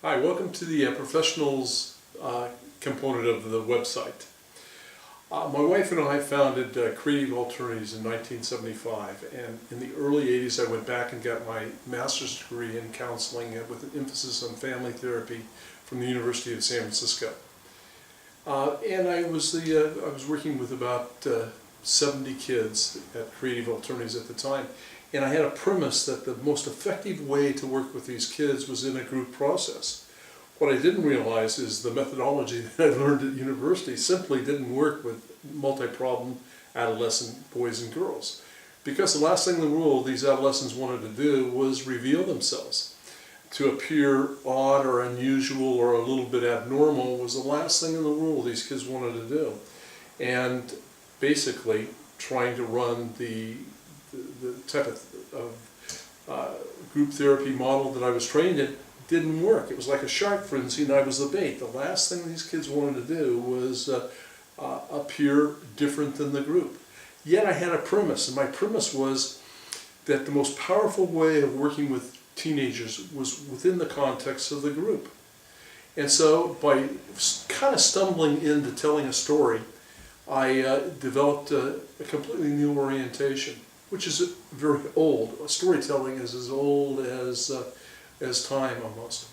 Hi, welcome to the professionals component of the website. My wife and I founded Creative Alternatives in 1975, and in the early 80s I went back and got my master's degree in counseling with an emphasis on family therapy from the University of San Francisco. And I was working with about 70 kids at Creative Alternatives at the time, and I had a premise that the most effective way to work with these kids was in a group process. What I didn't realize is the methodology that I learned at university simply didn't work with multi-problem adolescent boys and girls. Because the last thing in the world these adolescents wanted to do was reveal themselves. To appear odd or unusual or a little bit abnormal was the last thing in the world these kids wanted to do. And basically trying to run the type of group therapy model that I was trained in didn't work. It was like a shark frenzy and I was the bait. The last thing these kids wanted to do was appear different than the group. Yet I had a premise, and my premise was that the most powerful way of working with teenagers was within the context of the group. And so by kind of stumbling into telling a story, I developed a completely new orientation, which is very old. Storytelling is as old as time almost.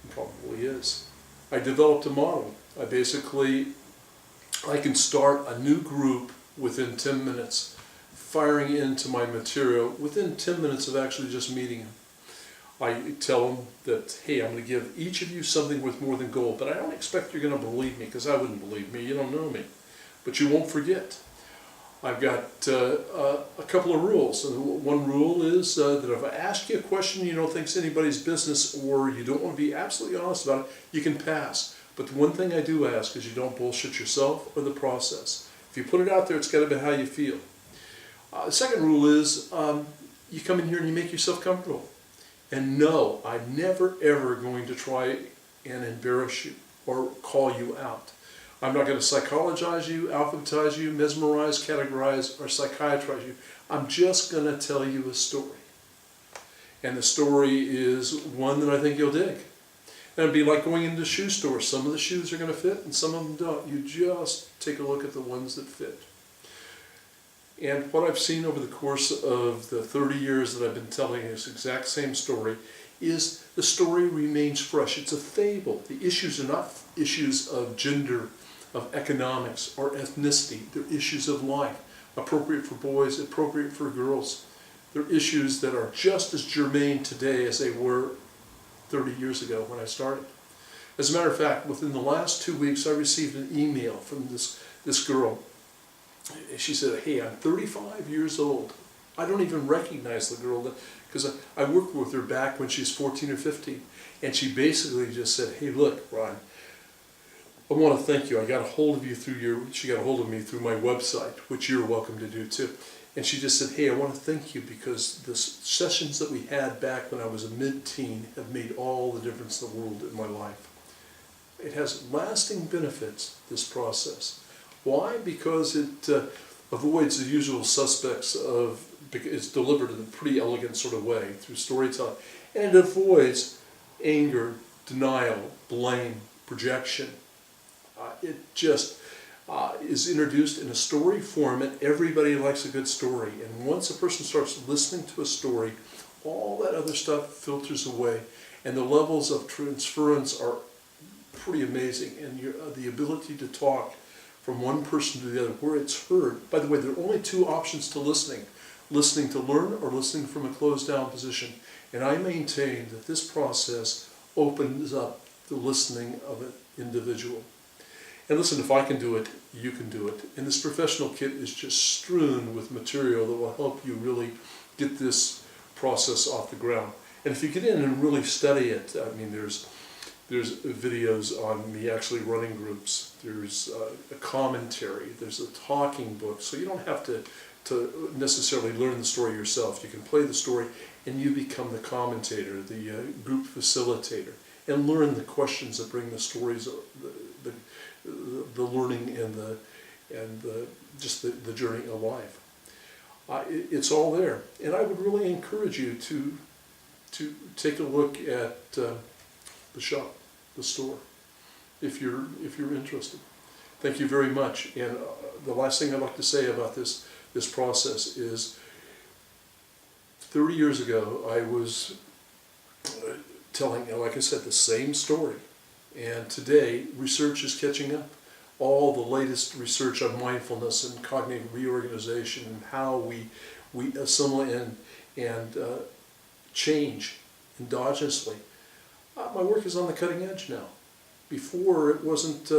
It probably is. I developed a model. I can start a new group within 10 minutes, firing into my material within 10 minutes of actually just meeting them. I tell them that, hey, I'm going to give each of you something worth more than gold, but I don't expect you're going to believe me, because I wouldn't believe me. You don't know me. But you won't forget. I've got a couple of rules. And one rule is that if I ask you a question you don't think is anybody's business, or you don't want to be absolutely honest about it, you can pass. But the one thing I do ask is you don't bullshit yourself or the process. If you put it out there, it's got to be how you feel. The second rule is you come in here and you make yourself comfortable. And no, I'm never ever going to try and embarrass you or call you out. I'm not going to psychologize you, alphabetize you, mesmerize, categorize, or psychiatrize you. I'm just going to tell you a story. And the story is one that I think you'll dig. And it'd be like going into a shoe store. Some of the shoes are going to fit and some of them don't. You just take a look at the ones that fit. And what I've seen over the course of the 30 years that I've been telling this exact same story is the story remains fresh. It's a fable. The issues are not issues of gender, of economics, or ethnicity. They're issues of life, appropriate for boys, appropriate for girls. They're issues that are just as germane today as they were 30 years ago when I started. As a matter of fact, within the last 2 weeks, I received an email from this girl. She said, hey, I'm 35 years old. I don't even recognize the girl because I worked with her back when she was 14 or 15. And she basically just said, hey, look, Ron, I want to thank you. I got a hold of you she got a hold of me through my website, which you're welcome to do too. And she just said, hey, I want to thank you because the sessions that we had back when I was a mid-teen have made all the difference in the world in my life. It has lasting benefits, this process. Why? Because it avoids the usual suspects it's delivered in a pretty elegant sort of way through storytelling. And it avoids anger, denial, blame, projection. It just is introduced in a story format. Everybody likes a good story. And once a person starts listening to a story, all that other stuff filters away. And the levels of transference are pretty amazing. And the ability to talk from one person to the other, where it's heard. By the way, there are only two options to listening. Listening to learn or listening from a closed down position. And I maintain that this process opens up the listening of an individual. And listen, if I can do it, you can do it. And this professional kit is just strewn with material that will help you really get this process off the ground. And if you get in and really study it, I mean, there's videos on me actually running groups. There's a commentary. There's a talking book. So you don't have to necessarily learn the story yourself. You can play the story and you become the commentator, the group facilitator, and learn the questions that bring the stories, the learning and just the journey of life. It's all there, and I would really encourage you to take a look at the shop, the store, if you're interested. Thank you very much. And the last thing I'd like to say about this process is 30 years ago I was telling, like I said, the same story. And today research is catching up. All the latest research on mindfulness and cognitive reorganization and how we assimilate and change endogenously. My work is on the cutting edge now. Before it wasn't,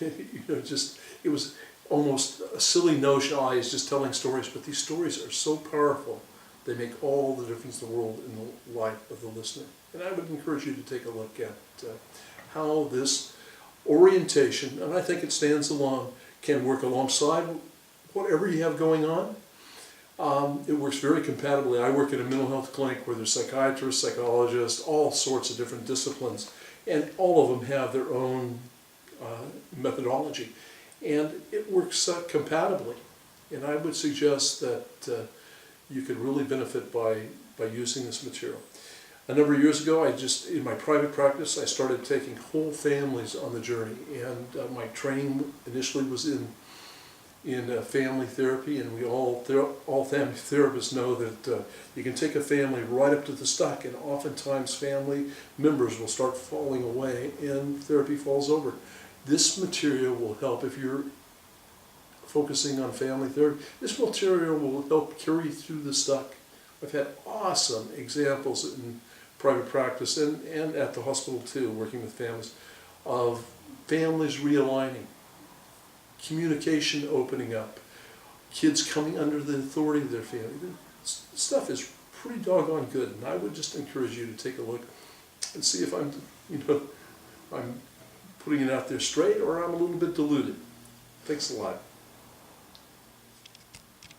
it was almost a silly notion. Oh, he's just telling stories, but these stories are so powerful. They make all the difference in the world in the life of the listener. And I would encourage you to take a look at how this orientation, and I think it stands alone, can work alongside whatever you have going on. It works very compatibly. I work at a mental health clinic where there's psychiatrists, psychologists, all sorts of different disciplines, and all of them have their own methodology. And it works compatibly. And I would suggest that you could really benefit by using this material. A number of years ago, in my private practice, I started taking whole families on the journey. And my training initially was in family therapy, and we all family therapists know that you can take a family right up to the stuck, and oftentimes family members will start falling away and therapy falls over. This material will help if you're focusing on family therapy. This material will help carry through the stuck. I've had awesome examples in private practice and at the hospital too, working with families, of families realigning, communication opening up, kids coming under the authority of their family. This stuff is pretty doggone good, and I would just encourage you to take a look and see if I'm putting it out there straight or I'm a little bit diluted. Thanks a lot.